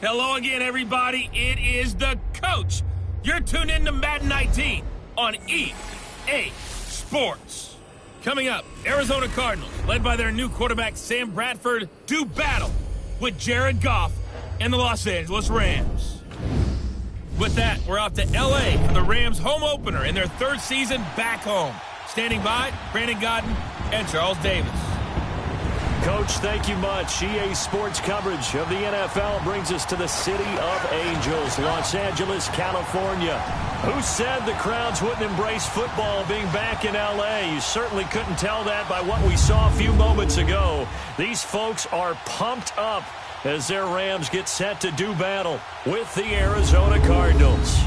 Hello again, everybody. It is the coach. You're tuned in to Madden 19 on EA Sports. Coming up, Arizona Cardinals, led by their new quarterback Sam Bradford, do battle with Jared Goff and the Los Angeles Rams. With that, we're off to L.A. for the Rams' home opener in their third season back home. Standing by, Brandon Godden and Charles Davis. Coach, thank you much. EA Sports coverage of the NFL brings us to the City of Angels, Los Angeles, California. Who said the crowds wouldn't embrace football being back in L.A.? You certainly couldn't tell that by what we saw a few moments ago. These folks are pumped up as their Rams get set to do battle with the Arizona Cardinals.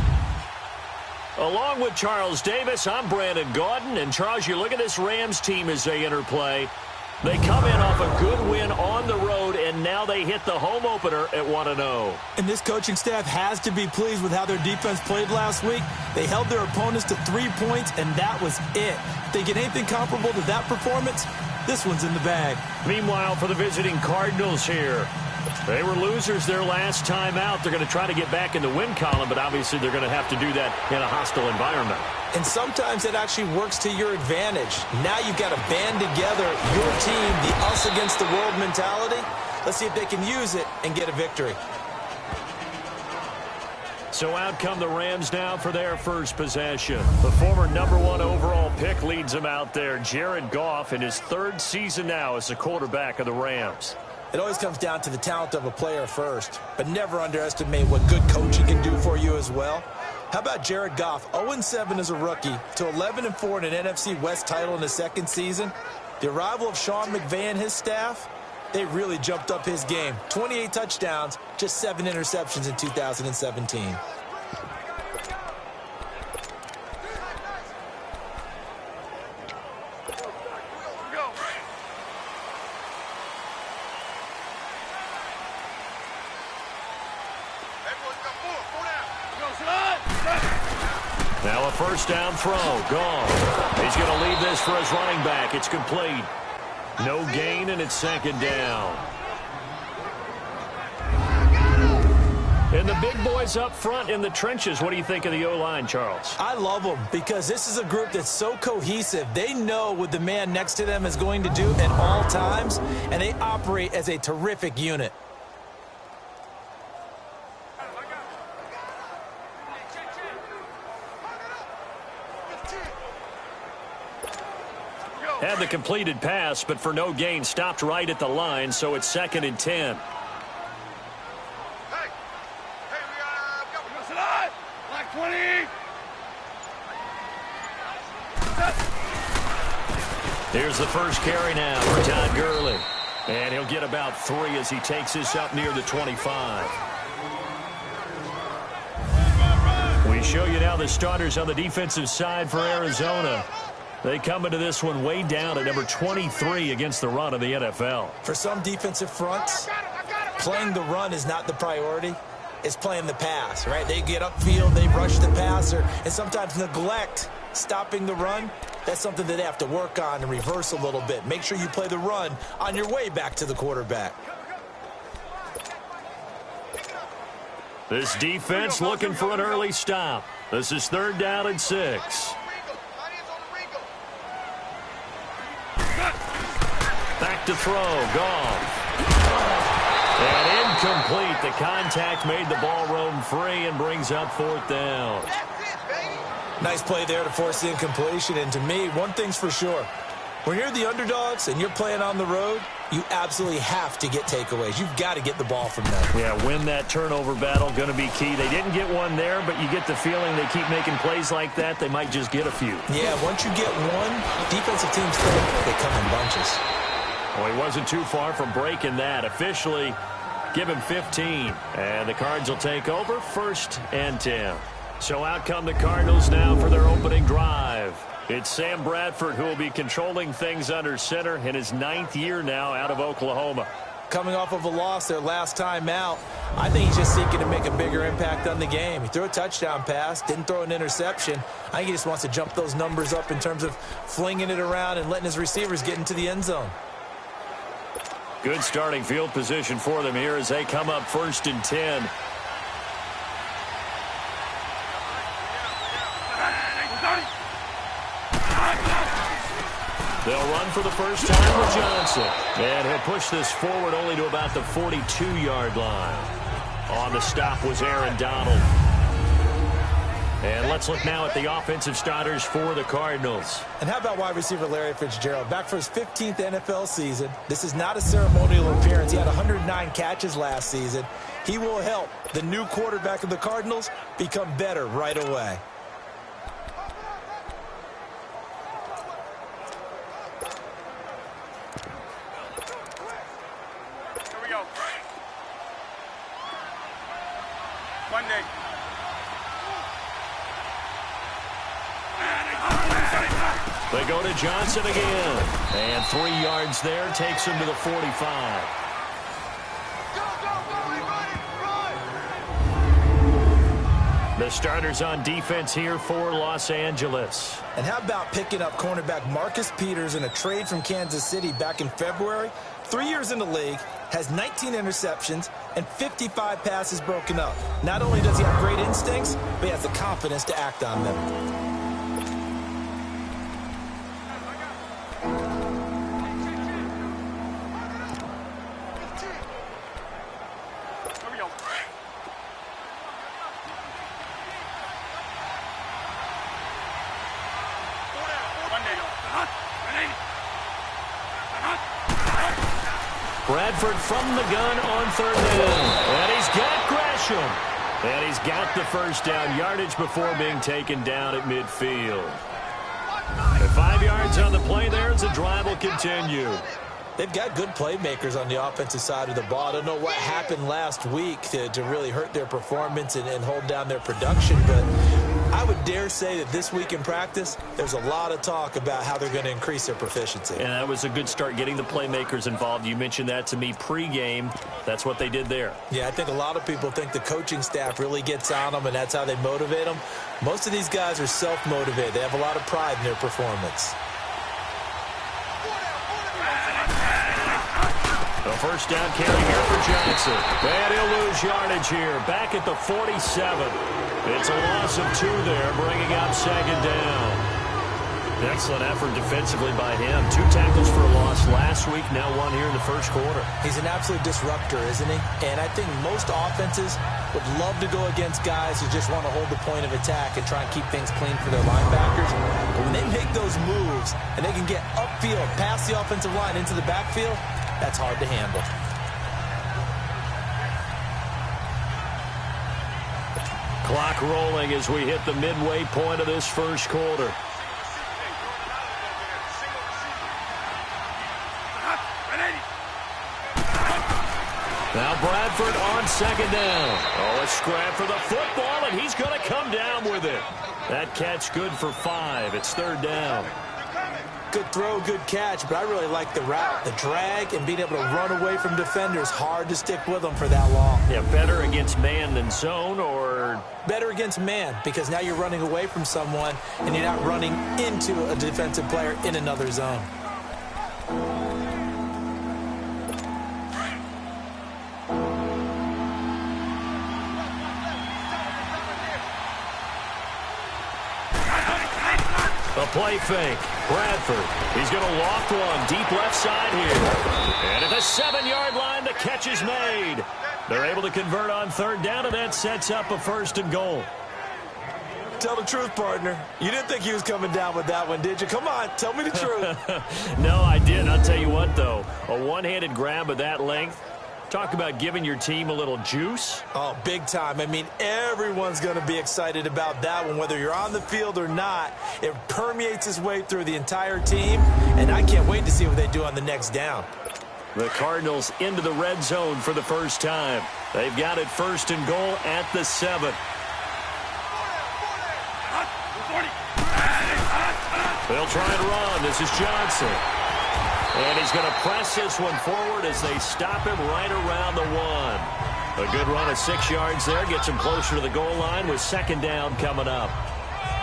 Along with Charles Davis, I'm Brandon Gaudin. And Charles, you look at this Rams team as they interplay. They come in off a good win on the road, and now they hit the home opener at 1-0. And this coaching staff has to be pleased with how their defense played last week. They held their opponents to 3 points, and that was it. Thinking anything comparable to that performance, this one's in the bag. Meanwhile, for the visiting Cardinals here, they were losers their last time out. They're going to try to get back in the win column, but obviously they're going to have to do that in a hostile environment. And sometimes it actually works to your advantage. Now you've got to band together your team, the us against the world mentality. Let's see if they can use it and get a victory. So out come the Rams now for their first possession. The former #1 overall pick leads them out there. Jared Goff in his third season now as the quarterback of the Rams. It always comes down to the talent of a player first, but never underestimate what good coaching can do for you as well. How about Jared Goff, 0-7 as a rookie to 11-4 in an NFC West title in his second season? The arrival of Sean McVay and his staff, they really jumped up his game. 28 touchdowns, just 7 interceptions in 2017. Now a first down throw, gone. He's going to leave this for his running back. It's complete. No gain, and it's second down. And the big boys up front in the trenches. What do you think of the O-line, Charles? I love them because this is a group that's so cohesive. They know what the man next to them is going to do at all times, and they operate as a terrific unit. Had the completed pass, but for no gain, stopped right at the line, so it's 2nd and 10. Here's the first carry now for Todd Gurley. And he'll get about 3 as he takes this up near the 25. We show you now the starters on the defensive side for Arizona. They come into this one way down at number 23 against the run of the NFL. For some defensive fronts, playing the run is not the priority. It's playing the pass, right? They get upfield, they rush the passer, and sometimes neglect stopping the run. That's something that they have to work on and reverse a little bit. Make sure you play the run on your way back to the quarterback. This defense looking for an early stop. This is 3rd down and 6. Back to throw, Goff. And incomplete. The contact made the ball roam free and brings up 4th down. Nice play there to force the incompletion. And to me, one thing's for sure. When you're the underdogs and you're playing on the road, you absolutely have to get takeaways. You've got to get the ball from them. Yeah, win that turnover battle, going to be key. They didn't get one there, but you get the feeling they keep making plays like that, they might just get a few. Yeah, once you get one, defensive teams think they come in bunches. Well, he wasn't too far from breaking that. Officially, give him 15. And the Cards will take over 1st and 10. So out come the Cardinals now for their opening drive. It's Sam Bradford who will be controlling things under center in his 9th year now out of Oklahoma. Coming off of a loss their last time out, I think he's just seeking to make a bigger impact on the game. He threw a touchdown pass, didn't throw an interception. I think he just wants to jump those numbers up in terms of flinging it around and letting his receivers get into the end zone. Good starting field position for them here as they come up 1st and 10. They'll run for the first time with Johnson. And he'll push this forward only to about the 42-yard line. On the stop was Aaron Donald. And let's look now at the offensive starters for the Cardinals. And how about wide receiver Larry Fitzgerald? Back for his 15th NFL season. This is not a ceremonial appearance. He had 109 catches last season. He will help the new quarterback of the Cardinals become better right away. Here we go. Monday. They go to Johnson again. And 3 yards there takes him to the 45. The starters on defense here for Los Angeles. And how about picking up cornerback Marcus Peters in a trade from Kansas City back in February? 3 years in the league, has 19 interceptions, and 55 passes broken up. Not only does he have great instincts, but he has the confidence to act on them. Bradford from the gun on 3rd down. And he's got Gresham. And he's got the first down yardage before being taken down at midfield. And 5 yards on the play there as the drive will continue. They've got good playmakers on the offensive side of the ball. I don't know what happened last week to really hurt their performance and hold down their production, but I would dare say that this week in practice, there's a lot of talk about how they're going to increase their proficiency. And that was a good start getting the playmakers involved. You mentioned that to me pregame. That's what they did there. Yeah, I think a lot of people think the coaching staff really gets on them, and that's how they motivate them. Most of these guys are self-motivated. They have a lot of pride in their performance. The first down carry here for Johnson. And he'll lose yardage here. Back at the 47. It's a loss of 2 there, bringing up 2nd down. Excellent effort defensively by him. 2 tackles for a loss last week, now 1 here in the first quarter. He's an absolute disruptor, isn't he? And I think most offenses would love to go against guys who just want to hold the point of attack and try and keep things clean for their linebackers. But when they make those moves and they can get upfield, past the offensive line into the backfield, that's hard to handle. Clock rolling as we hit the midway point of this first quarter. Now Bradford on 2nd down. Oh, a scrap for the football, and he's going to come down with it. That catch good for 5. It's 3rd down. Good throw, good catch, but I really like the route, the drag, and being able to run away from defenders. Hard to stick with them for that long. Yeah, better against man than zone, or? Better against man, because now you're running away from someone, and you're not running into a defensive player in another zone. A play fake. Bradford. He's going to loft one deep left side here. And at the 7-yard line, the catch is made. They're able to convert on 3rd down, and that sets up a 1st and goal. Tell the truth, partner. You didn't think he was coming down with that one, did you? Come on, tell me the truth. No, I didn't. I'll tell you what, though. A one-handed grab of that length. Talk about giving your team a little juice. Oh, big time. I mean, everyone's going to be excited about that one, whether you're on the field or not. It permeates its way through the entire team, and I can't wait to see what they do on the next down. The Cardinals into the red zone for the first time. They've got it 1st and goal at the 7. They'll try and run. This is Johnson. And he's going to press this one forward as they stop him right around the 1. A good run of 6 yards there. Gets him closer to the goal line with 2nd down coming up.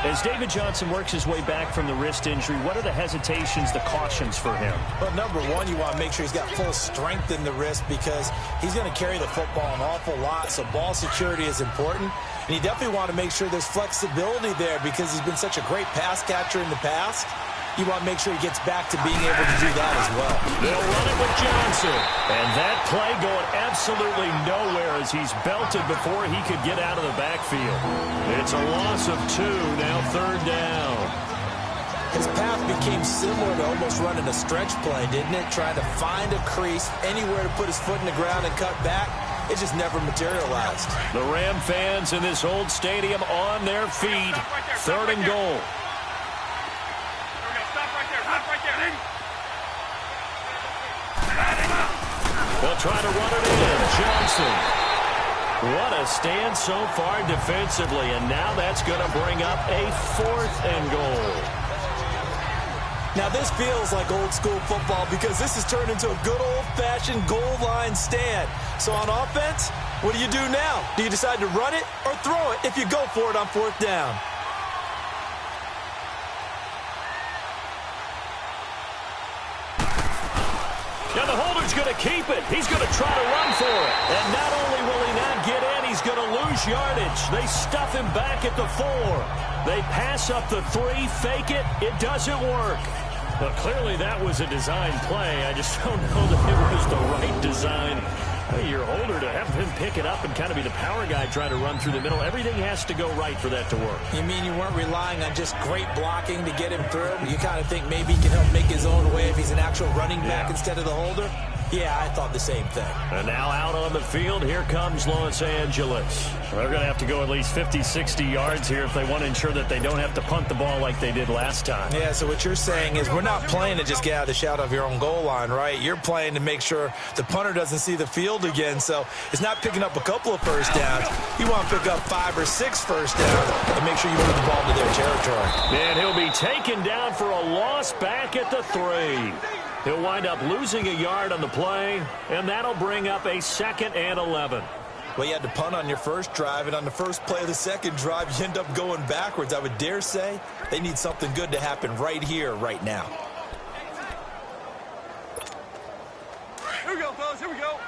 As David Johnson works his way back from the wrist injury, what are the hesitations, the cautions for him? Well, number one, you want to make sure he's got full strength in the wrist because he's going to carry the football an awful lot, so ball security is important. And you definitely want to make sure there's flexibility there because he's been such a great pass catcher in the past. You want to make sure he gets back to being able to do that as well. They'll run it with Johnson. And that play going absolutely nowhere as he's belted before he could get out of the backfield. It's a loss of 2, now 3rd down. His path became similar to almost running a stretch play, didn't it? Trying to find a crease, anywhere to put his foot in the ground and cut back. It just never materialized. The Ram fans in this old stadium on their feet. 3rd and goal. They'll try to run it in. Johnson. What a stand so far defensively, and now that's going to bring up a 4th and goal. Now this feels like old school football because this has turned into a good old-fashioned goal line stand. So on offense, what do you do now? Do you decide to run it or throw it if you go for it on 4th down? Now the holder's going to keep it. He's going to try to run for it. And not only will he not get in, he's going to lose yardage. They stuff him back at the 4. They pass up the 3, fake it. It doesn't work. Well, clearly that was a design play. I just don't know that it was the right design. Your holder to have him pick it up and kind of be the power guy trying to run through the middle. Everything has to go right for that to work. You mean you weren't relying on just great blocking to get him through? You kind of think maybe he can help make his own way if he's an actual running back instead of the holder? Yeah, I thought the same thing. And now out on the field, here comes Los Angeles. They're going to have to go at least 50, 60 yards here if they want to ensure that they don't have to punt the ball like they did last time. Yeah, so what you're saying is we're not playing to just get out of the shadow of your own goal line, right? You're playing to make sure the punter doesn't see the field again. So it's not picking up a couple of first downs. You want to pick up 5 or 6 first downs and make sure you move the ball to their territory. And he'll be taken down for a loss back at the 3. He'll wind up losing a yard on the play, and that'll bring up a 2nd and 11. Well, you had to punt on your first drive, and on the first play of the second drive, you end up going backwards. I would dare say they need something good to happen right here, right now. Here we go, fellas. Here we go.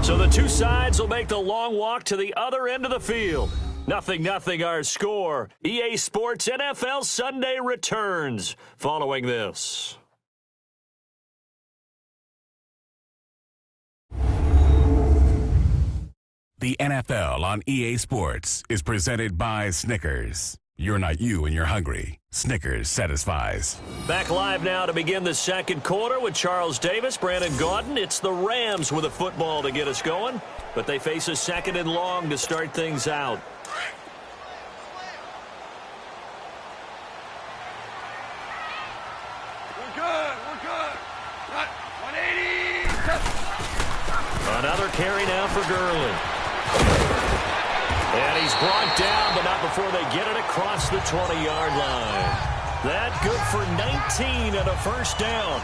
So the two sides will make the long walk to the other end of the field. 0-0 our score. EA Sports NFL Sunday returns following this. The NFL on EA Sports is presented by Snickers. You're not you and you're hungry. Snickers satisfies. Back live now to begin the second quarter with Charles Davis, Brandon Gaudin. It's the Rams with a football to get us going, but they face a 2nd and long to start things out. We're good. We're good. Got 180. Another carry now for Gurley. And he's brought down, but not before they get it across the 20-yard line. That good for 19 and a first down.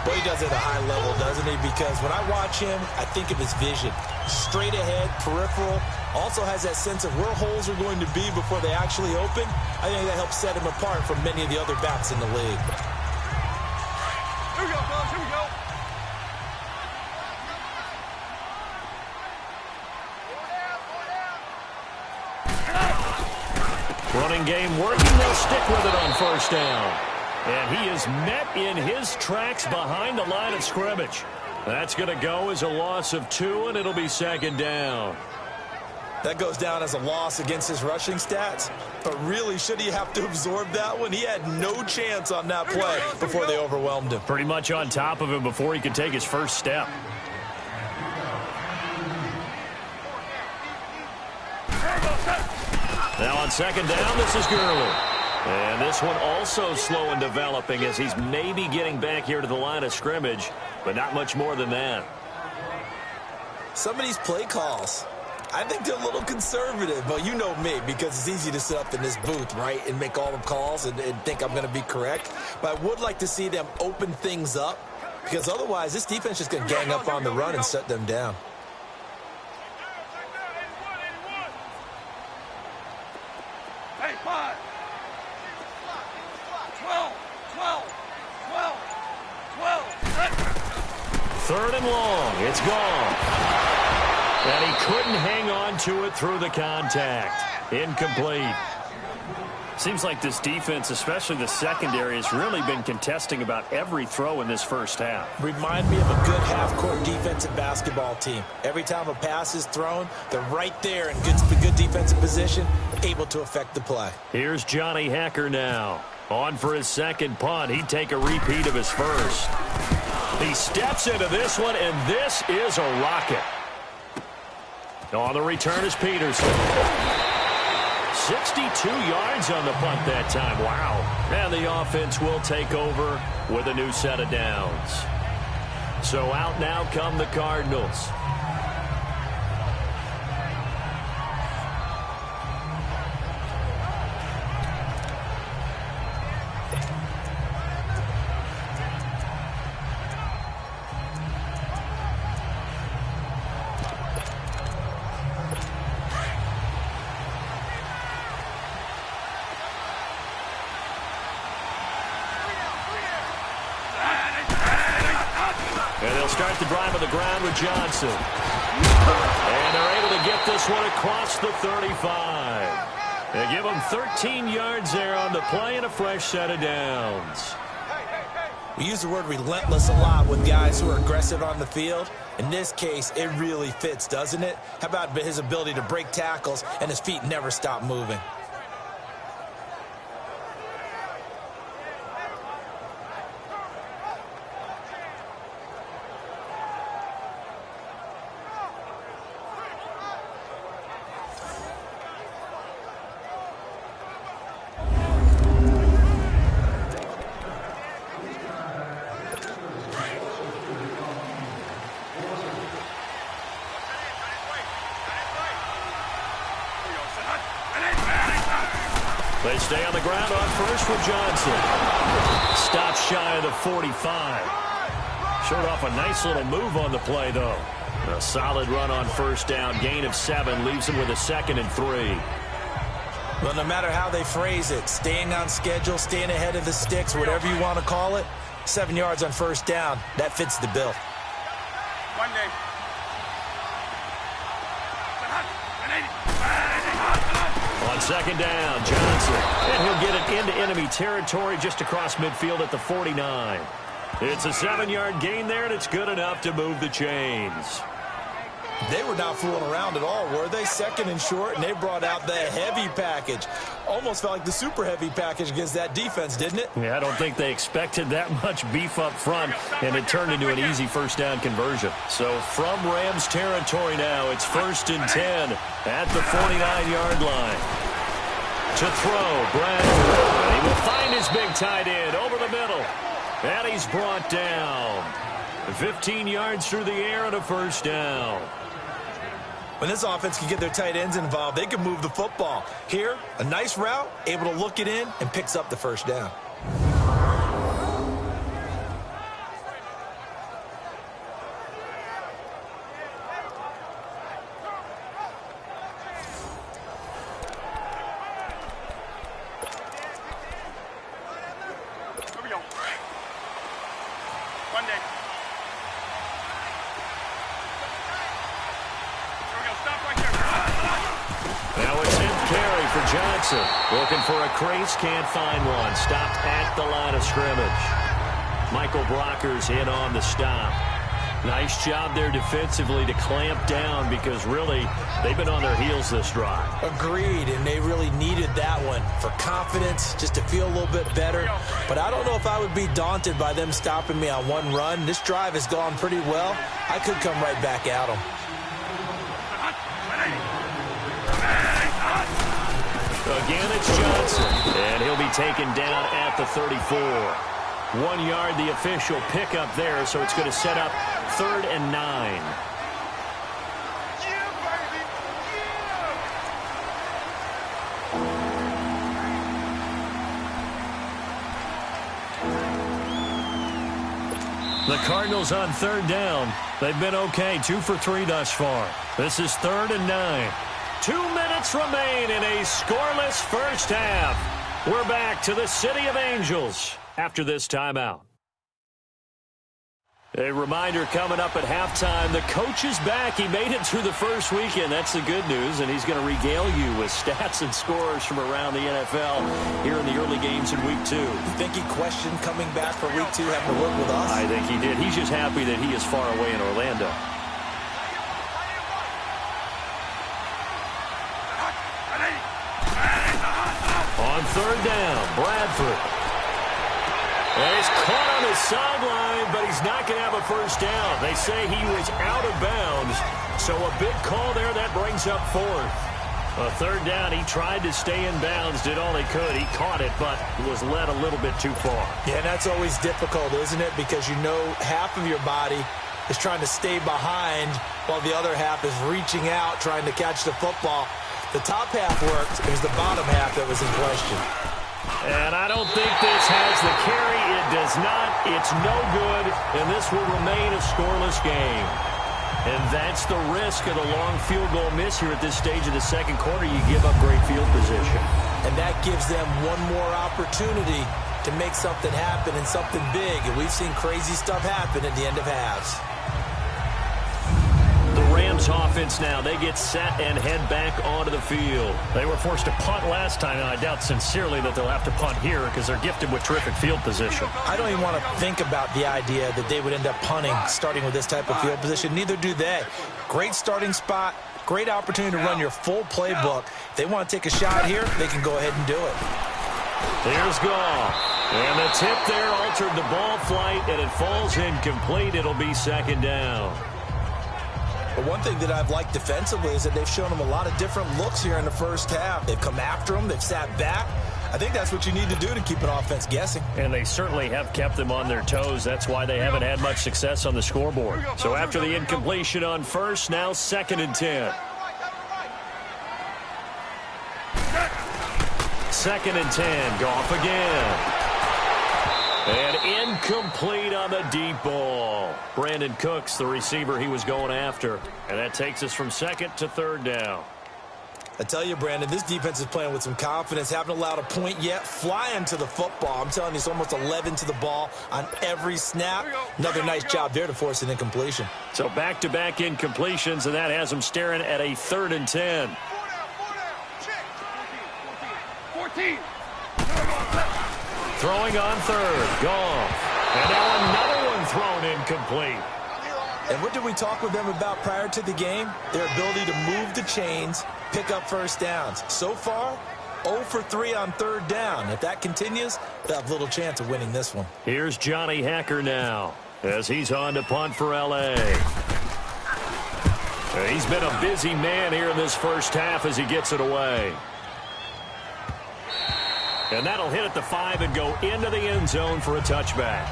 Well, he does it at a high level, doesn't he? Because when I watch him, I think of his vision. Straight ahead, peripheral. Also has that sense of where holes are going to be before they actually open. I think that helps set him apart from many of the other backs in the league. Here we go, fellas. Here we go. Running game working. They'll stick with it on first down. And he is met in his tracks behind the line of scrimmage. That's going to go as a loss of 2, and it'll be 2nd down. That goes down as a loss against his rushing stats. But really, should he have to absorb that one? He had no chance on that play before they overwhelmed him. Pretty much on top of him before he could take his first step. Now on 2nd down, this is Gurley. And this one also slow in developing as he's maybe getting back here to the line of scrimmage, but not much more than that. Some of these play calls, I think they're a little conservative, but you know me, because it's easy to sit up in this booth, right, and make all the calls and think I'm going to be correct. But I would like to see them open things up because otherwise this defense is going to gang up on the run and shut them down. Hey, 5. 12. 3rd and long. It's gone. And he couldn't hang on to it through the contact. Incomplete. Seems like this defense, especially the secondary, has really been contesting about every throw in this first half. Remind me of a good half-court defensive basketball team. Every time a pass is thrown, they're right there in good defensive position, able to affect the play. Here's Johnny Hecker now. On for his second punt. He'd take a repeat of his first. He steps into this one, and this is a rocket. On the return is Peterson. 62 yards on the punt that time. Wow. And the offense will take over with a new set of downs. So out now come the Cardinals. And they'll start the drive on the ground with Johnson. And they're able to get this one across the 35. They give them 13 yards there on the play and a fresh set of downs. We use the word relentless a lot with guys who are aggressive on the field. In this case, it really fits, doesn't it? How about his ability to break tackles and his feet never stop moving? They stay on the ground on first with Johnson. Stops shy of the 45. Showed off a nice little move on the play, though. A solid run on first down. Gain of 7 leaves him with a 2nd and 3. Well, no matter how they phrase it, staying on schedule, staying ahead of the sticks, whatever you want to call it, 7 yards on first down, that fits the bill. One day. On second down, Johnson. And he'll get it into enemy territory just across midfield at the 49. It's a 7-yard gain there, and it's good enough to move the chains. They were not fooling around at all, were they? 2nd and short, and they brought out the heavy package. Almost felt like the super heavy package against that defense, didn't it? Yeah, I don't think they expected that much beef up front, and it turned into an easy first down conversion. So from Rams territory now, it's 1st and 10 at the 49-yard line. To throw, Bradford. He will find his big tight end over the middle. And he's brought down. 15 yards through the air and a first down. When this offense can get their tight ends involved, they can move the football. Here, a nice route, able to look it in, and picks up the first down. Here we go. One day. Now it's in carry for Johnson. Looking for a crease, can't find one. Stopped at the line of scrimmage. Michael Brocker's in on the stop. Nice job there defensively to clamp down because really they've been on their heels this drive. Agreed, and they really needed that one for confidence, just to feel a little bit better. But I don't know if I would be daunted by them stopping me on one run. This drive has gone pretty well. I could come right back at them. Again, it's Johnson, and he'll be taken down at the 34. 1 yard, the official pickup there, so it's going to set up 3rd and 9. The Cardinals on third down. They've been okay, 2 for 3 thus far. This is 3rd and 9. 2 minutes remain in a scoreless first half. We're back to the City of Angels after this timeout. A reminder coming up at halftime, the coach is back. He made it through the first weekend. That's the good news, and he's going to regale you with stats and scores from around the NFL here in the early games in Week 2. You think he questioned coming back for Week 2, having to work with us? I think he did. He's just happy that he is far away in Orlando. On third down, Bradford. And he's caught on his sideline, but he's not going to have a first down. They say he was out of bounds, so a big call there. That brings up 4th. A third down, he tried to stay in bounds, did all he could. He caught it, but was led a little bit too far. Yeah, and that's always difficult, isn't it? Because you know half of your body is trying to stay behind while the other half is reaching out, trying to catch the football. The top half worked. It was the bottom half that was in question. And I don't think this has the carry. It does not. It's no good, and this will remain a scoreless game. And that's the risk of the long field goal miss here at this stage of the second quarter. You give up great field position. And that gives them one more opportunity to make something happen and something big. And we've seen crazy stuff happen at the end of halves. Rams offense now. They get set and head back onto the field. They were forced to punt last time, and I doubt sincerely that they'll have to punt here because they're gifted with terrific field position. I don't even want to think about the idea that they would end up punting starting with this type of field position. Neither do they. Great starting spot, great opportunity to run your full playbook. If they want to take a shot here, they can go ahead and do it. Here's Goff. And the tip there altered the ball flight, and it falls incomplete. It'll be 2nd down. But one thing that I've liked defensively is that they've shown them a lot of different looks here in the first half. They've come after them. They've sat back. I think that's what you need to do to keep an offense guessing. And they certainly have kept them on their toes. That's why they haven't had much success on the scoreboard. So after the incompletion on first, now 2nd and 10. 2nd and 10. Goff again. And incomplete on the deep ball. Brandon Cooks, the receiver he was going after. And that takes us from 2nd to 3rd down. I tell you, Brandon, this defense is playing with some confidence. Haven't allowed a point yet. Flying to the football. I'm telling you, it's almost 11 to the ball on every snap. Another nice job there to force an incompletion. So back-to-back incompletions, and that has them staring at a 3rd and 10. 14. Throwing on 3rd. Goff. And now another one thrown incomplete. And what did we talk with them about prior to the game? Their ability to move the chains, pick up first downs. So far, 0 for 3 on 3rd down. If that continues, they'll have little chance of winning this one. Here's Johnny Hacker now as he's on to punt for L.A. He's been a busy man here in this first half as he gets it away. And that'll hit at the 5 and go into the end zone for a touchback.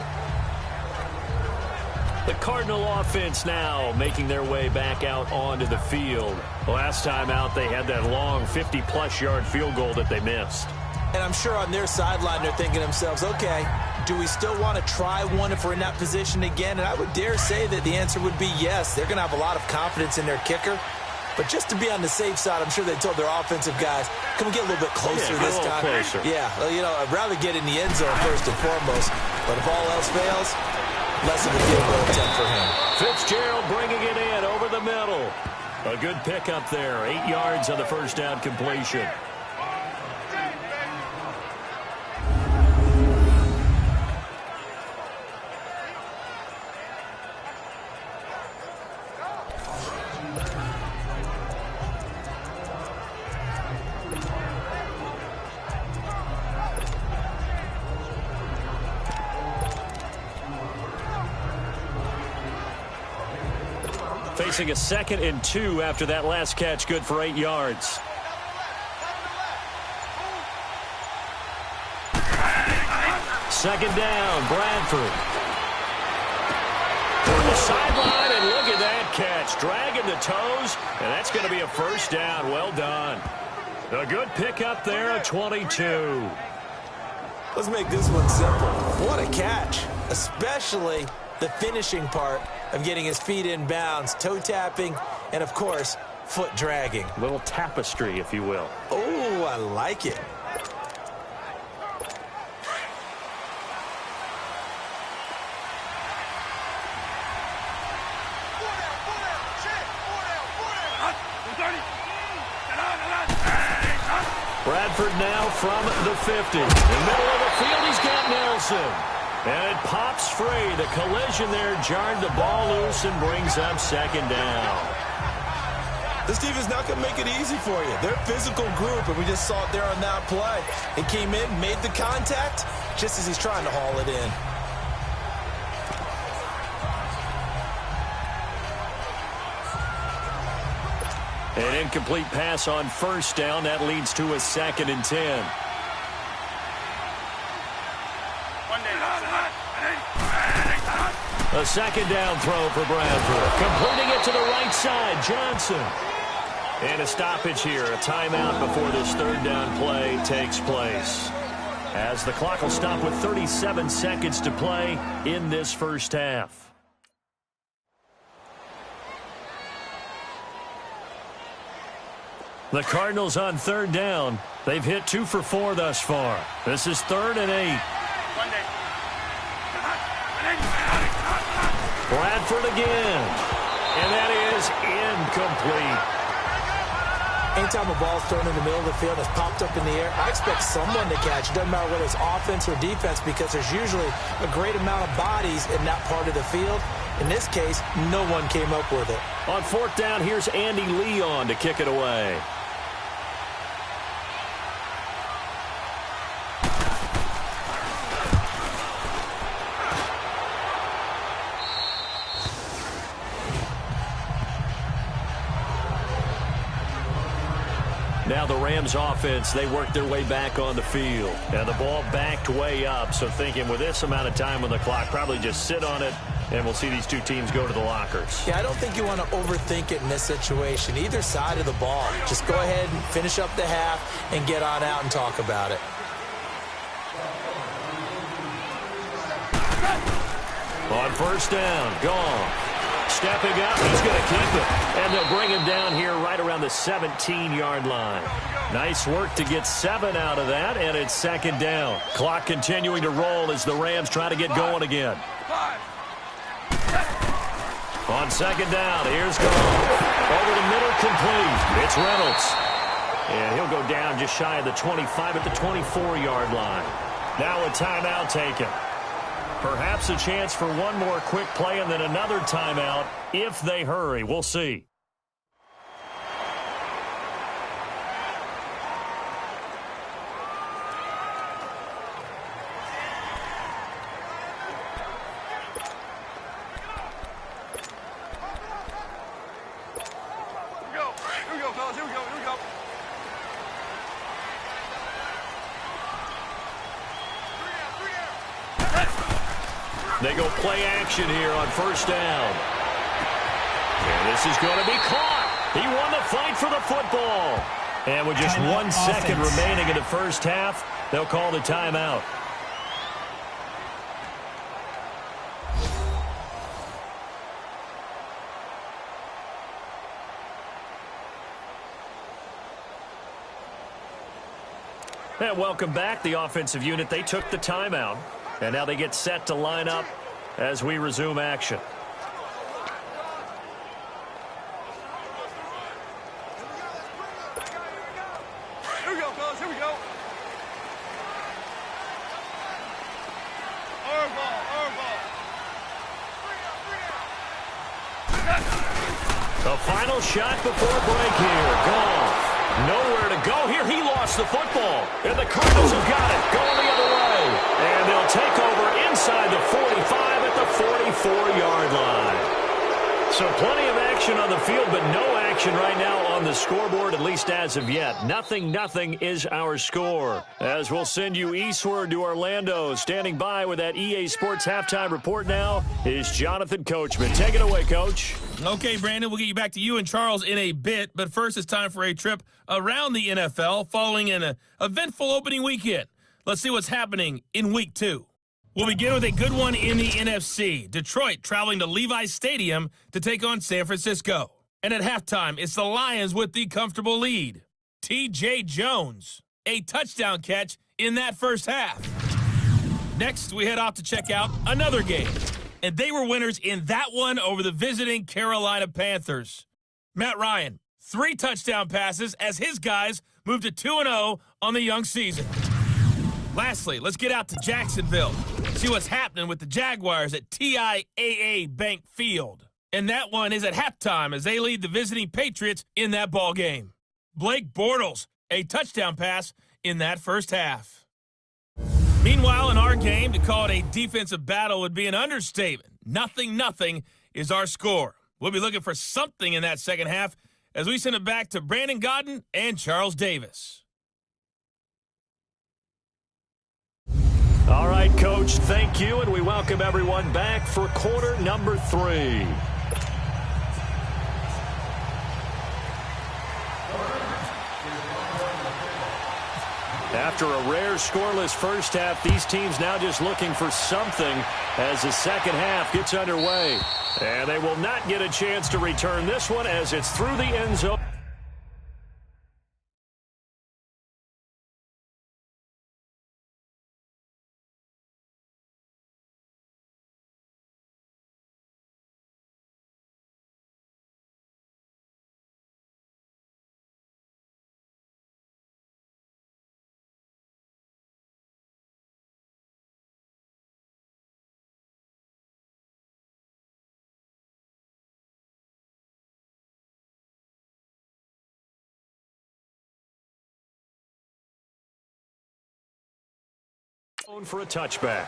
The Cardinal offense now making their way back out onto the field. Last time out, they had that long 50-plus yard field goal that they missed. And I'm sure on their sideline, they're thinking to themselves, okay, do we still want to try one if we're in that position again? And I would dare say that the answer would be yes. They're going to have a lot of confidence in their kicker. But just to be on the safe side, I'm sure they told their offensive guys, can we get a little bit closer this time? Closer. Yeah, well, you know, I'd rather get in the end zone first and foremost. But if all else fails, less of a field goal attempt for him. Fitzgerald bringing it in over the middle. A good pickup there. 8 yards on the first down completion. Facing a 2nd and 2 after that last catch, good for 8 yards. Second down, Bradford. Toward the sideline, and look at that catch. Dragging the toes, and that's going to be a first down. Well done. A good pickup there, a 22. Let's make this one simple. What a catch, especially the finishing part of getting his feet in bounds, toe tapping, and of course, foot dragging. A little tapestry, if you will. Oh, I like it. Bradford now from the 50. In the middle of the field, he's got Nelson. And it pops free. The collision there jarred the ball loose and brings up second down. This defense is not going to make it easy for you. They're a physical group, and we just saw it there on that play. He came in, made the contact, just as he's trying to haul it in. An incomplete pass on first down. That leads to a 2nd and 10. A second down throw for Bradford. Completing it to the right side, Johnson. And a stoppage here, a timeout before this third down play takes place. As the clock will stop with 37 seconds to play in this first half. The Cardinals on third down. They've hit 2 for 4 thus far. This is 3rd and 8. Bradford again. And that is incomplete. Anytime a ball's thrown in the middle of the field, it's popped up in the air, I expect someone to catch. It doesn't matter whether it's offense or defense, because there's usually a great amount of bodies in that part of the field. In this case, no one came up with it. On 4th down, here's Andy Leon to kick it away. Now the Rams offense, they work their way back on the field. And the ball backed way up, so thinking with this amount of time on the clock, probably just sit on it, and we'll see these two teams go to the lockers. Yeah, I don't think you want to overthink it in this situation. Either side of the ball. Just go ahead and finish up the half and get on out and talk about it. On first down, gone. Stepping up, he's going to keep it. And they'll bring him down here right around the 17-yard line. Nice work to get 7 out of that, and it's second down. Clock continuing to roll as the Rams try to get going again. On second down, here's Goff. Over the middle, complete. It's Reynolds. And he'll go down just shy of the 25 at the 24-yard line. Now a timeout taken. Perhaps a chance for one more quick play and then another timeout if they hurry. We'll see. They go play action here on first down. And this is going to be caught. He won the fight for the football. And with just 1 second remaining in the first half, they'll call the timeout. And welcome back. The offensive unit, they took the timeout. And now they get set to line up as we resume action. Here we go, fellas. Here we go. Our ball. The final shot before break here. Goff. Nowhere to go here. He lost the football. And the Cardinals have got it. Going the other way. And they'll take over inside the 45 at the 44-yard line. So plenty of action on the field, but no action right now on the scoreboard, at least as of yet. 0-0 is our score. As we'll send you eastward to Orlando. Standing by with that EA Sports halftime report now is Jonathan Coachman. Take it away, Coach. Okay, Brandon, we'll get you back to you and Charles in a bit, but first it's time for a trip around the NFL following an eventful opening weekend. Let's see what's happening in Week 2. We'll begin with a good one in the NFC. Detroit traveling to Levi's Stadium to take on San Francisco. And at halftime, it's the Lions with the comfortable lead. T.J. Jones, a touchdown catch in that first half. Next, we head off to check out another game. And they were winners in that one over the visiting Carolina Panthers. Matt Ryan, 3 touchdown passes as his guys moved to 2-0 on the young season. Lastly, let's get out to Jacksonville. See what's happening with the Jaguars at TIAA Bank Field. And that one is at halftime as they lead the visiting Patriots in that ball game. Blake Bortles, a touchdown pass in that first half. Meanwhile, in our game, to call it a defensive battle would be an understatement. 0-0 is our score. We'll be looking for something in that second half as we send it back to Brandon Godden and Charles Davis. All right, Coach, thank you, and we welcome everyone back for quarter number 3. After a rare scoreless first half, these teams now just looking for something as the second half gets underway. And they will not get a chance to return this one as it's through the end zone. For a touchback.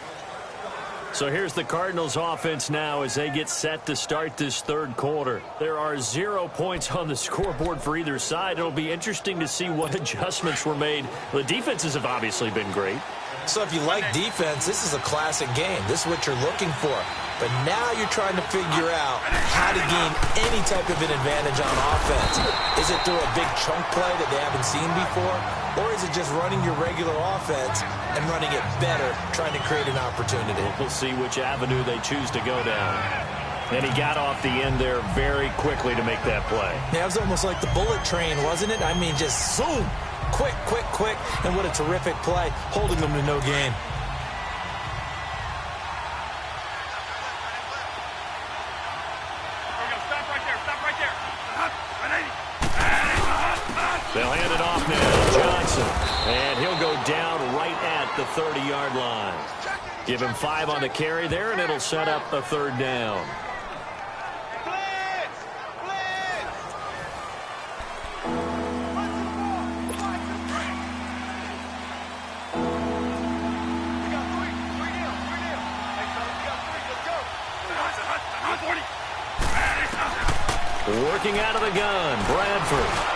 So here's the Cardinals offense now as they get set to start this third quarter. There are 0 points on the scoreboard for either side. It'll be interesting to see what adjustments were made. The defenses have obviously been great. So if you like defense, this is a classic game. This is what you're looking for. But now you're trying to figure out how to gain any type of an advantage on offense. Is it through a big chunk play that they haven't seen before? Or is it just running your regular offense and running it better, trying to create an opportunity? We'll see which avenue they choose to go down. And he got off the end there very quickly to make that play. Yeah, it was almost like the bullet train, wasn't it? I mean, just zoom. Quick, quick, quick. And what a terrific play, holding them to no gain. They'll hand it off now to Johnson. And he'll go down right at the 30-yard line. Give him 5 on the carry there, and it'll set up a third down. Working out of the gun, Bradford.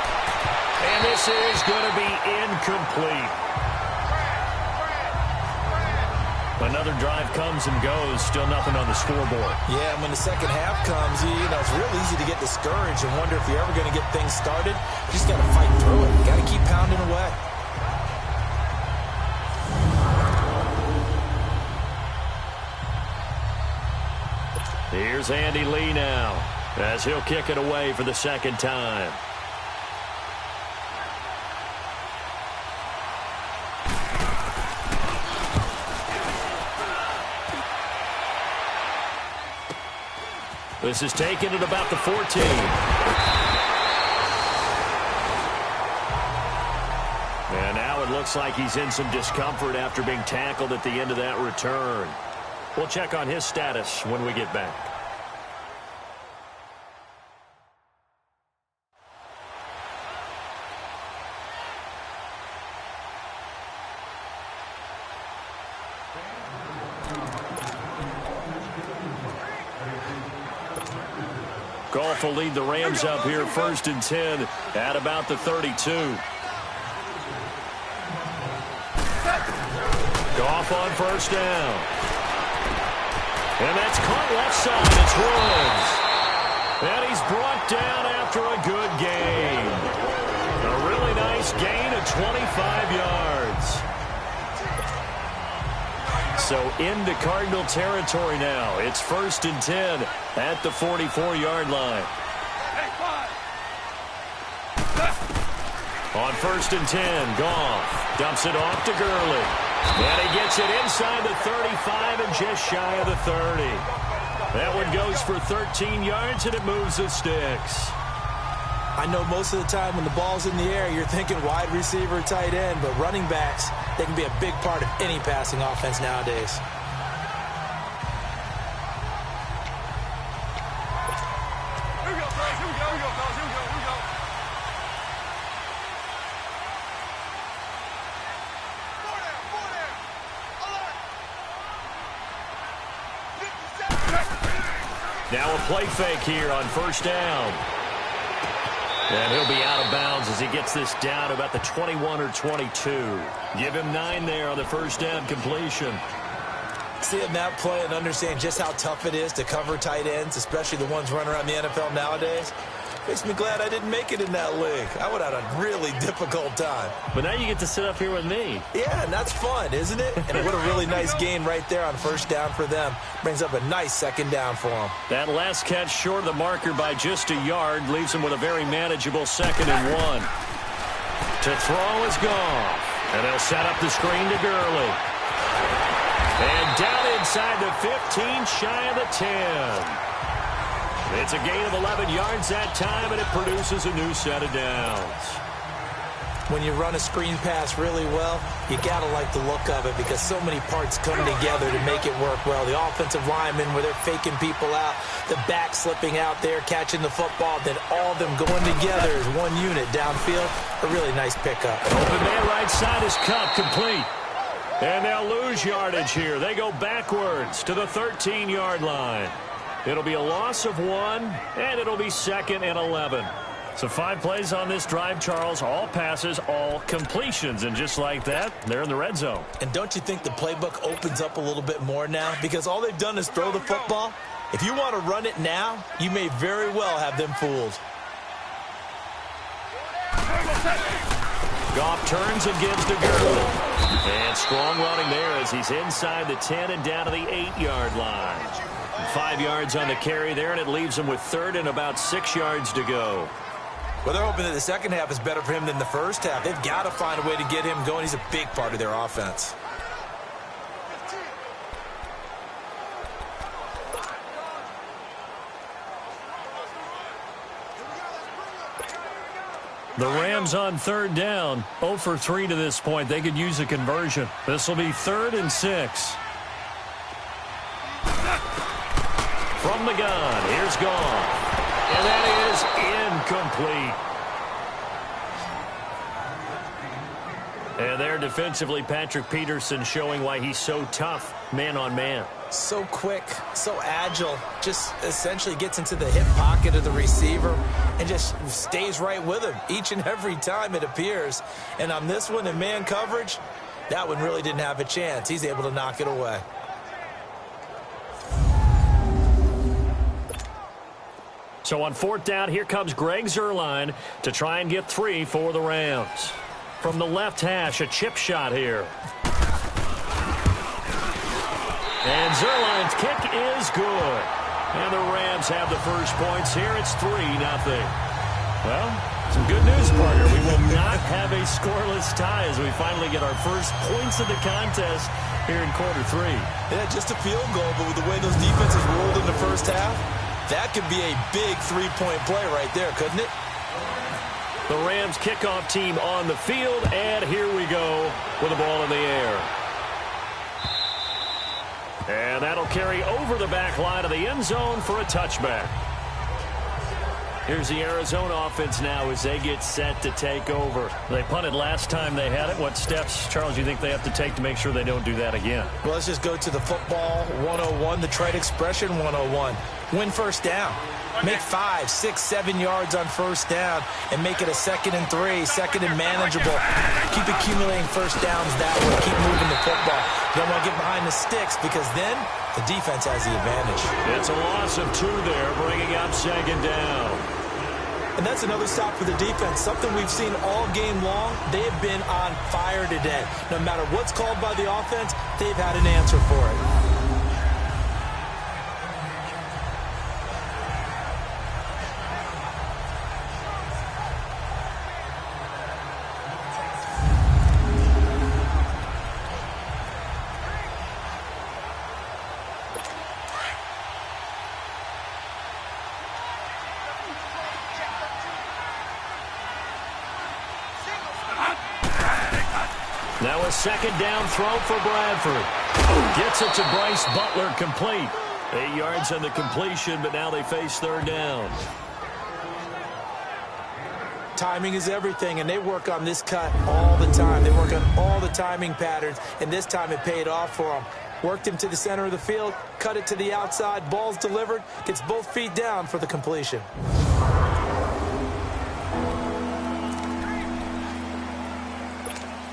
And this is going to be incomplete. Another drive comes and goes. Still nothing on the scoreboard. Yeah, and when the second half comes, you know, it's real easy to get discouraged and wonder if you're ever going to get things started. You just got to fight through it. You got to keep pounding away. Here's Andy Lee now as he'll kick it away for the second time. This is taken at about the 14. And now it looks like he's in some discomfort after being tackled at the end of that return. We'll check on his status when we get back. Goff will lead the Rams up here 1st and 10 at about the 32. Goff on first down. And that's caught left side. It's Woods. And he's brought down after a good gain. A really nice gain of 25 yards. So into Cardinal territory now. It's 1st and 10 at the 44-yard line. On 1st and 10, Goff dumps it off to Gurley. And he gets it inside the 35 and just shy of the 30. That one goes for 13 yards, and it moves the sticks. I know most of the time when the ball's in the air, you're thinking wide receiver, tight end, but running backs, they can be a big part of any passing offense nowadays. Here we go, fellas. Here we go. Here we go, fellas. Here we go. Here we go. Four there. Alert. Now a play fake here on 1st down. And he'll be out of bounds as he gets this down about the 21 or 22. Give him 9 there on the 1st down completion. Seeing that play and understand just how tough it is to cover tight ends, especially the ones running around the NFL nowadays, makes me glad I didn't make it in that league. I would have had a really difficult time. But now you get to sit up here with me. Yeah, and that's fun, isn't it? And what a really nice gain right there on 1st down for them. Brings up a nice 2nd down for them. That last catch short of the marker by just a yard leaves him with a very manageable 2nd and 1. To throw is Goff. And they'll set up the screen to Gurley. And down inside the 15, shy of the 10. It's a gain of 11 yards that time, and it produces a new set of downs. When you run a screen pass really well, you got to like the look of it because so many parts come together to make it work well. The offensive linemen, where they're faking people out, the back slipping out there, catching the football, then all of them going together as one unit downfield. A really nice pickup. Open man right side is cut, complete. And they'll lose yardage here. They go backwards to the 13-yard line. It'll be a loss of 1, and it'll be 2nd and 11. So 5 plays on this drive, Charles. All passes, all completions. And just like that, they're in the red zone. And don't you think the playbook opens up a little bit more now? Because all they've done is throw the football. If you want to run it now, you may very well have them fooled. Goff turns and gives to Gurley. And strong running there as he's inside the 10 and down to the 8-yard line. 5 yards on the carry there, and it leaves him with 3rd and about 6 yards to go. Well, they're hoping that the second half is better for him than the first half. They've got to find a way to get him going. He's a big part of their offense. The Rams on 3rd down, 0 for 3 to this point. They could use a conversion. This will be 3rd and 6. From the gun, here's Goff. And that is incomplete. And there defensively, Patrick Peterson showing why he's so tough, man on man. So quick, so agile, just essentially gets into the hip pocket of the receiver and just stays right with him each and every time it appears. And on this one in man coverage, that one really didn't have a chance. He's able to knock it away. So on 4th down, here comes Greg Zuerlein to try and get 3 for the Rams. From the left hash, a chip shot here. And Zuerlein's kick is good. And the Rams have the first points here. It's 3-0. Well, some good news, partner. We will not have a scoreless tie as we finally get our first points of the contest here in quarter 3. Yeah, just a field goal, but with the way those defenses rolled in the first half, that could be a big 3-point play right there, couldn't it? The Rams kickoff team on the field, and here we go with the ball in the air. And that'll carry over the back line of the end zone for a touchback. Here's the Arizona offense now as they get set to take over. They punted last time they had it. What steps, Charles, do you think they have to take to make sure they don't do that again? Well, let's just go to the football 101, the trade expression 101. Win first down. Make 5, 6, 7 yards on first down and make it a 2nd and 3, 2nd and manageable. Keep accumulating first downs that way. Keep moving the football. You don't want to get behind the sticks because then the defense has the advantage. It's a loss of 2 there, bringing up 2nd down. And that's another stop for the defense, something we've seen all game long. They have been on fire today. No matter what's called by the offense, they've had an answer for it. Now a second down throw for Bradford. Gets it to Bryce Butler, complete. 8 yards on the completion, but now they face third down. Timing is everything, and they work on this cut all the time. They work on all the timing patterns, and this time it paid off for them. Worked him to the center of the field, cut it to the outside, ball's delivered, gets both feet down for the completion.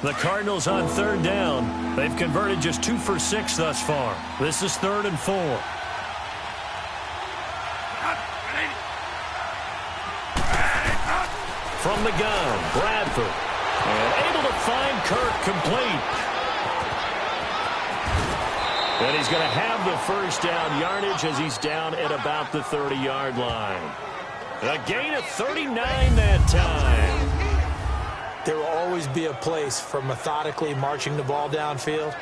The Cardinals on third down. They've converted just 2 for 6 thus far. This is 3rd and 4. From the gun, Bradford. And able to find Kirk, complete. And he's going to have the first down yardage as he's down at about the 30-yard line. A gain of 39 that time. There will always be a place for methodically marching the ball downfield.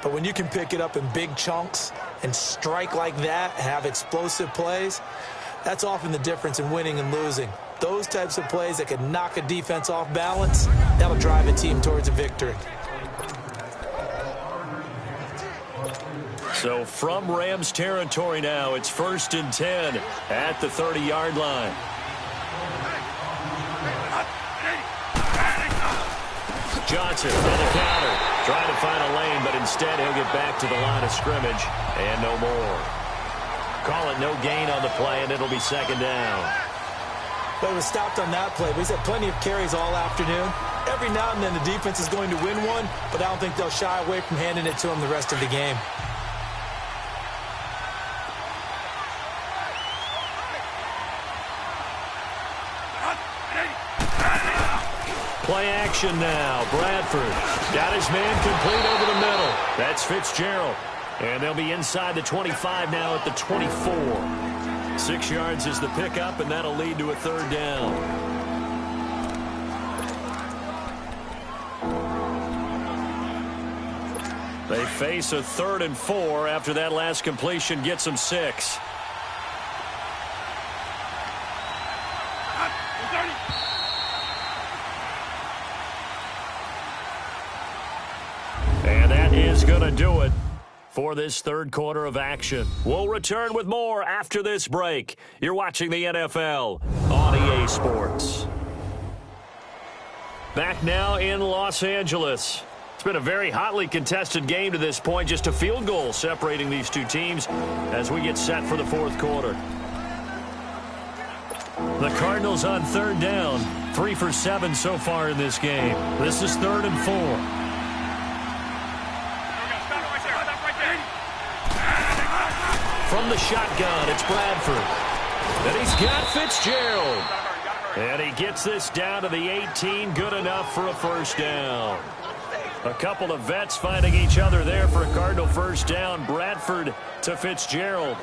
But when you can pick it up in big chunks and strike like that, have explosive plays, that's often the difference in winning and losing. Those types of plays that can knock a defense off balance, that'll drive a team towards a victory. So from Rams territory now, it's 1st and 10 at the 30-yard line. Johnson on the counter, trying to find a lane, but instead he'll get back to the line of scrimmage, and no more. Call it no gain on the play, and it'll be 2nd down. But it was stopped on that play. He's had plenty of carries all afternoon. Every now and then the defense is going to win one, but I don't think they'll shy away from handing it to him the rest of the game. Play action now. Bradford got his man complete over the middle. That's Fitzgerald. And they'll be inside the 25 now at the 24. 6 yards is the pickup, and that'll lead to a 3rd down. They face a 3rd and 4 after that last completion gets them 6. And that is going to do it for this 3rd quarter of action. We'll return with more after this break. You're watching the NFL on EA Sports. Back now in Los Angeles. It's been a very hotly contested game to this point. Just a field goal separating these two teams as we get set for the 4th quarter. The Cardinals on 3rd down. 3 for 7 so far in this game. This is 3rd and 4. From the shotgun, it's Bradford. And he's got Fitzgerald. And he gets this down to the 18, good enough for a 1st down. A couple of vets finding each other there for a Cardinal 1st down. Bradford to Fitzgerald.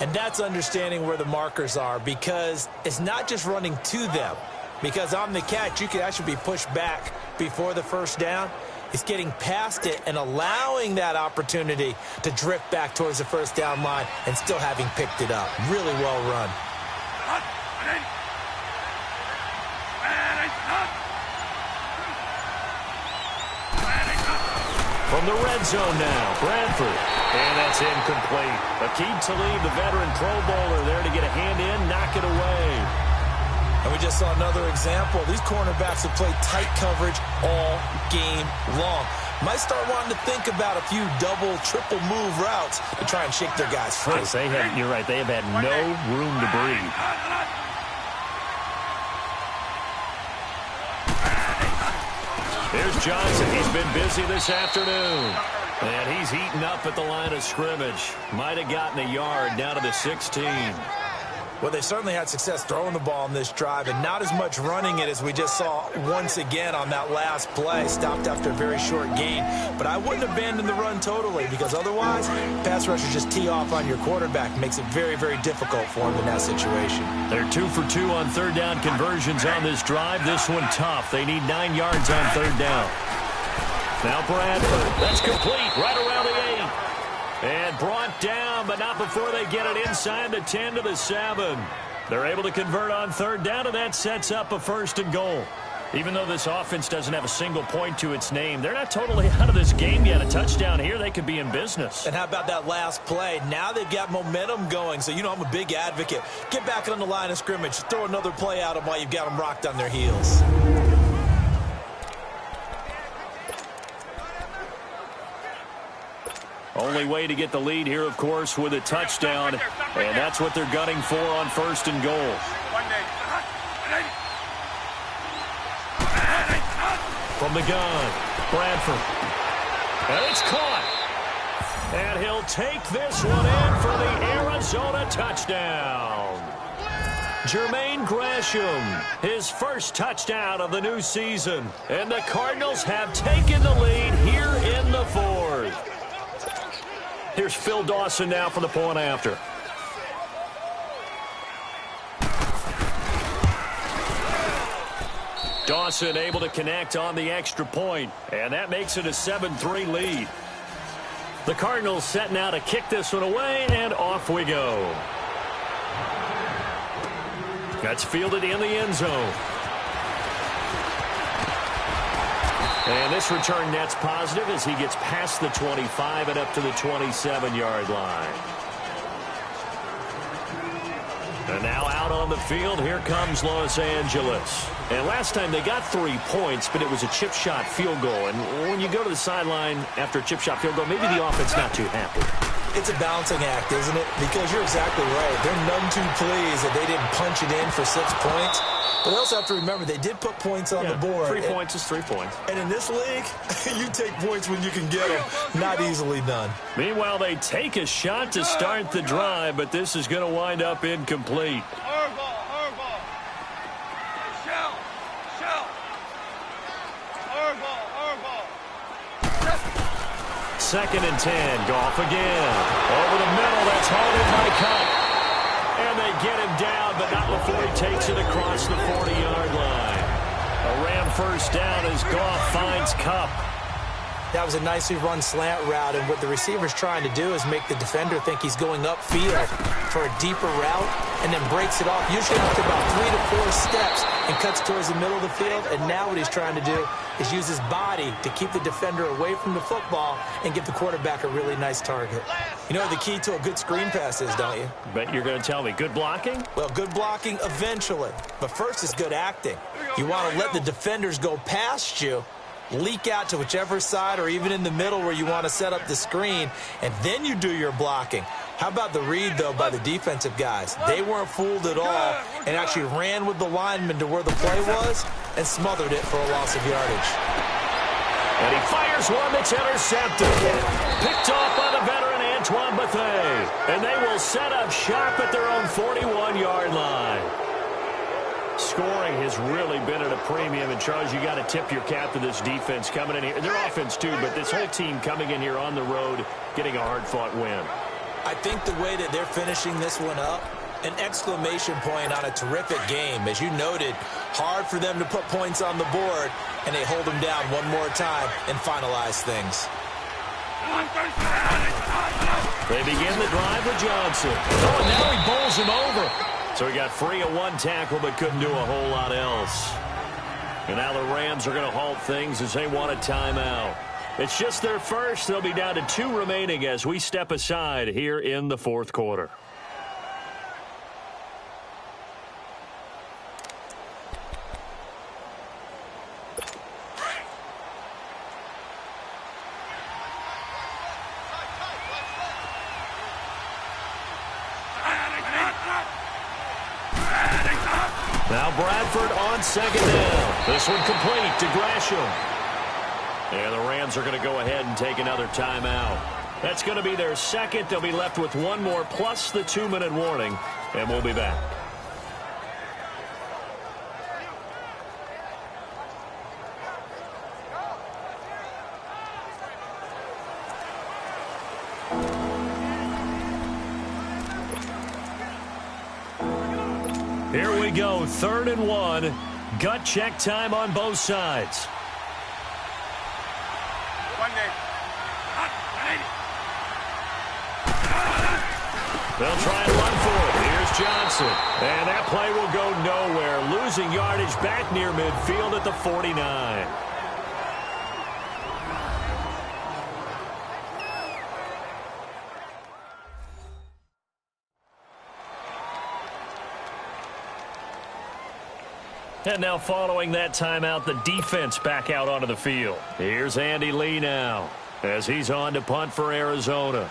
And that's understanding where the markers are, because it's not just running to them. Because on the catch, you could actually be pushed back before the 1st down. It's getting past it and allowing that opportunity to drift back towards the 1st down line and still having picked it up. Really well run. From the red zone now, Bradford. And that's incomplete. Aqib Talib, the veteran Pro Bowler, there to get a hand in, knock it away. And we just saw another example. These cornerbacks have played tight coverage all game long. Might start wanting to think about a few double, triple move routes to try and shake their guys free. You're right. They have had no room to breathe. Here's Johnson. He's been busy this afternoon. And he's eaten up at the line of scrimmage. Might have gotten a yard down to the 16. Well, they certainly had success throwing the ball on this drive, and not as much running it as we just saw once again on that last play. Stopped after a very short gain. But I wouldn't abandon the run totally, because otherwise, pass rushers just tee off on your quarterback. Makes it very, very difficult for him in that situation. They're 2 for 2 on third down conversions on this drive. This one tough. They need 9 yards on third down. Now Bradford. That's complete right around the 8. And brought down, but not before they get it inside the 10 to the 7. They're able to convert on third down, and that sets up a 1st and goal. Even though this offense doesn't have a single point to its name, they're not totally out of this game yet. A touchdown here, they could be in business. And how about that last play? Now they've got momentum going. So, I'm a big advocate. Get back on the line of scrimmage. Throw another play at them while you've got them rocked on their heels. Only way to get the lead here, of course, with a touchdown. And that's what they're gunning for on 1st and goal. From the gun, Bradford. And it's caught. And he'll take this one in for the Arizona touchdown. Jermaine Gresham, his first touchdown of the new season. And the Cardinals have taken the lead here in the 4th. Here's Phil Dawson now for the point after. Dawson able to connect on the extra point, and that makes it a 7-3 lead. The Cardinals set now to kick this one away, and off we go. That's fielded in the end zone. And this return net's positive as he gets past the 25 and up to the 27-yard line. And now out on the field, here comes Los Angeles. And last time they got 3 points, but it was a chip shot field goal. And when you go to the sideline after a chip shot field goal, maybe the offense not too happy. It's a balancing act, isn't it? Because you're exactly right. They're none too pleased that they didn't punch it in for 6 points. But they also have to remember they did put points on the board. 3 points is 3 points. And in this league, you take points when you can get them. Not easily done. Meanwhile, they take a shot to start the drive, but this is going to wind up incomplete. Hardball. Shell. Hardball. 2nd and 10. Goff again. Over the middle. That's hauled in by Cup. And they get him down, but not before he takes it across the 40-yard line. A Ram first down as Goff finds Cup. That was a nicely run slant route, and what the receiver's trying to do is make the defender think he's going upfield for a deeper route and then breaks it off, usually after about 3 to 4 steps, and cuts towards the middle of the field. And now what he's trying to do is use his body to keep the defender away from the football and give the quarterback a really nice target. You know what the key to a good screen pass is, don't you? Bet you're going to tell me. Good blocking? Well, good blocking eventually. But first is good acting. You want to let the defenders go past you, leak out to whichever side or even in the middle where you want to set up the screen, and then you do your blocking. How about the read, though, by the defensive guys? They weren't fooled at all and actually ran with the lineman to where the play was and smothered it for a loss of yardage. And he fires one that's intercepted. Picked off by the veteran Antoine Bethea. And they will set up shop at their own 41-yard line. Scoring has really been at a premium. And, Charles, you got to tip your cap to this defense coming in here. Their offense, too, but this whole team coming in here on the road, getting a hard-fought win. I think the way that they're finishing this one up, an exclamation point on a terrific game. As you noted, hard for them to put points on the board, and they hold them down one more time and finalize things. They begin the drive with Johnson. Oh, and now he bowls him over. So he got free of one tackle but couldn't do a whole lot else. And now the Rams are going to halt things as they want a timeout. It's just their first. They'll be down to 2 remaining as we step aside here in the 4th quarter. Now Bradford on 2nd down. This one complete to Gresham. And the Rams are going to go ahead and take another timeout. That's going to be their second. They'll be left with one more plus the 2-minute warning, and we'll be back. Here we go, 3rd and 1. Gut check time on both sides. They'll try and run for it. Here's Johnson. And that play will go nowhere. Losing yardage back near midfield at the 49. And now following that timeout, the defense back out onto the field. Here's Andy Lee now as he's on to punt for Arizona.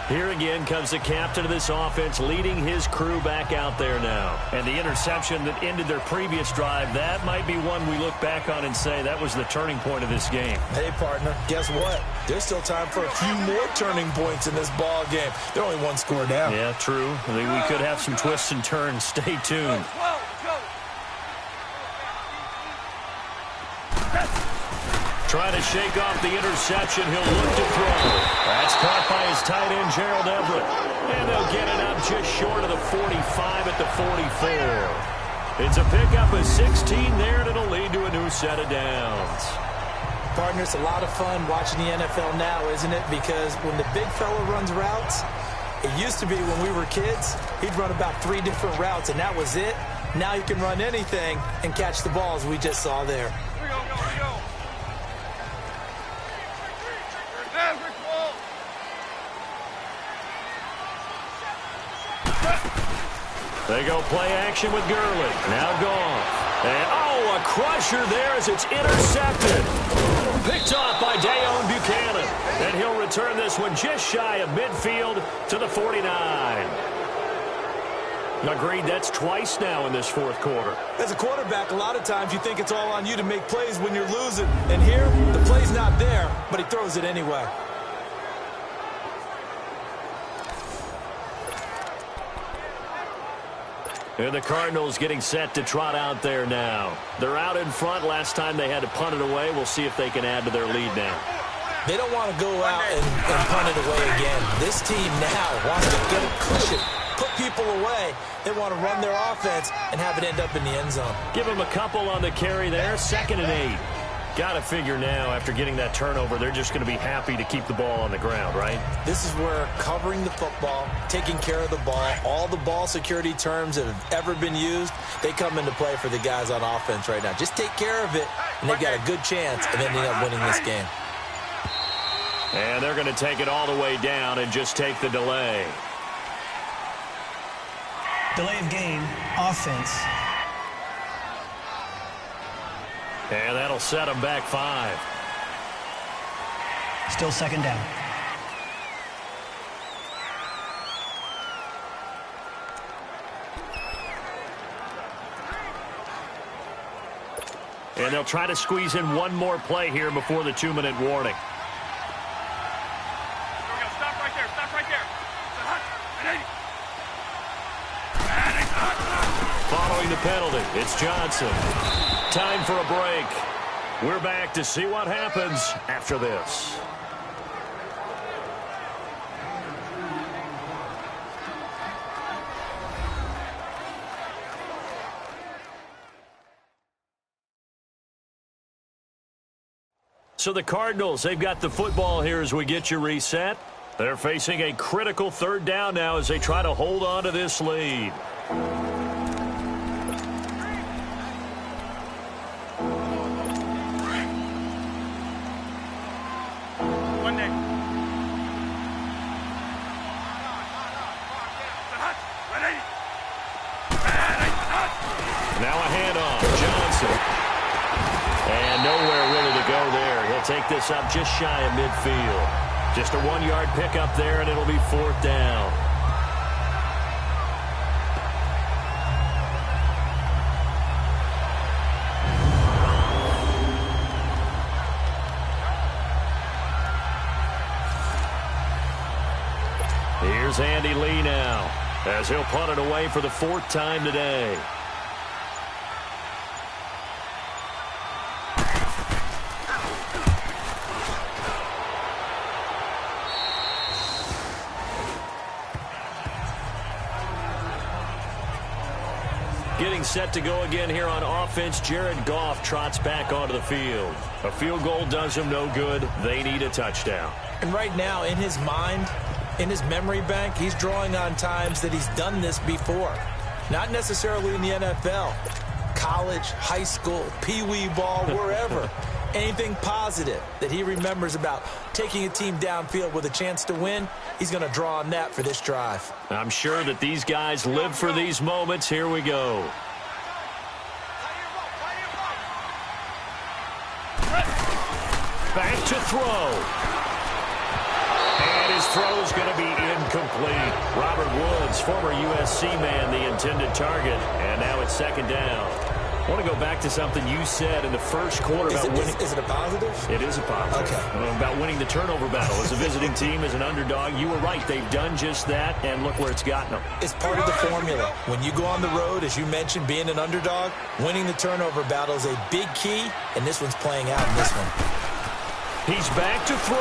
Here again comes the captain of this offense leading his crew back out there now. And the interception that ended their previous drive, that might be one we look back on and say that was the turning point of this game. Hey, partner, guess what? There's still time for a few more turning points in this ball game. They're only one score down. Yeah, true. I think we could have some twists and turns. Stay tuned. Trying to shake off the interception. He'll look to throw. That's caught by his tight end, Gerald Everett. And they'll get it up just short of the 45 at the 44. It's a pickup of 16 there, and it'll lead to a new set of downs. Partner, it's a lot of fun watching the NFL now, isn't it? Because when the big fella runs routes, it used to be when we were kids, he'd run about 3 different routes, and that was it. Now you can run anything and catch the balls we just saw there. Here we go, here we go. They go play action with Gurley. Now gone. And, a crusher there as it's intercepted. Picked off by Dayon Buchanan. And he'll return this one just shy of midfield to the 49. Agreed, that's twice now in this fourth quarter. As a quarterback, a lot of times you think it's all on you to make plays when you're losing. And here, the play's not there, but he throws it anyway. And the Cardinals getting set to trot out there now. They're out in front. Last time they had to punt it away. We'll see if they can add to their lead now. They don't want to go out and punt it away again. This team now wants to get a cushion, put people away. They want to run their offense and have it end up in the end zone. Give them a couple on the carry there. 2nd and 8. Got to figure now, after getting that turnover, they're just going to be happy to keep the ball on the ground, right? This is where covering the football, taking care of the ball, all the ball security terms that have ever been used, they come into play for the guys on offense right now. Just take care of it, and they've got a good chance of ending up winning this game. And they're going to take it all the way down and just take the delay. Delay of game, offense. And that'll set them back 5. Still 2nd down. And they'll try to squeeze in one more play here before the 2-minute warning. Stop right there. Stop right there. Following the penalty, it's Johnson. Time for a break. We're back to see what happens after this. So the Cardinals, they've got the football here as we get you reset. They're facing a critical 3rd down now as they try to hold on to this lead. Now a handoff. Johnson. And nowhere really to go there. He'll take this up just shy of midfield. Just a 1-yard pickup there, and it'll be 4th down. Here's Andy Lee now, as he'll punt it away for the 4th time today. Getting set to go again here on offense, Jared Goff trots back onto the field. A field goal does him no good. They need a touchdown. And right now, in his mind, in his memory bank, he's drawing on times that he's done this before. Not necessarily in the NFL. College, high school, pee-wee ball, wherever. Anything positive that he remembers about taking a team downfield with a chance to win, he's going to draw on that for this drive. I'm sure that these guys live for these moments. Here we go. Back to throw. And his throw is going to be incomplete. Robert Woods, former USC man, the intended target. And now it's 2nd down. I want to go back to something you said in the first quarter about winning. Is it a positive? It is a positive. Okay. About winning the turnover battle. As a visiting team, as an underdog, you were right. They've done just that, and look where it's gotten them. It's part of the formula. When you go on the road, as you mentioned, being an underdog, winning the turnover battle is a big key, and this one's playing out in this one. He's back to throw.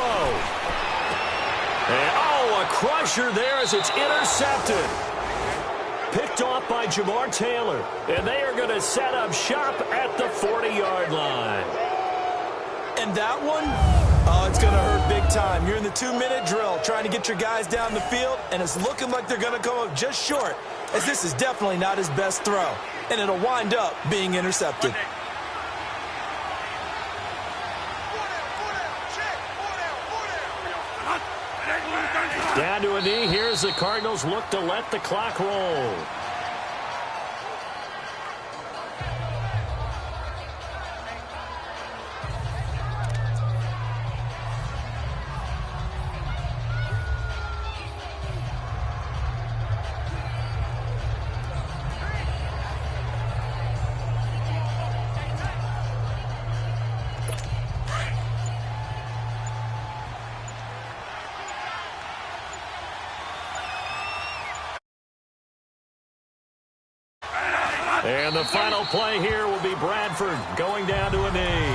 And, a crusher there as it's intercepted. Picked off by Jamar Taylor. And they are going to set up shop at the 40-yard line. And that one, it's going to hurt big time. You're in the 2-minute drill trying to get your guys down the field, and it's looking like they're going to come up just short, as this is definitely not his best throw. And it'll wind up being intercepted. Down to a knee. Here's the Cardinals look to let the clock roll. And the final play here will be Bradford going down to a knee.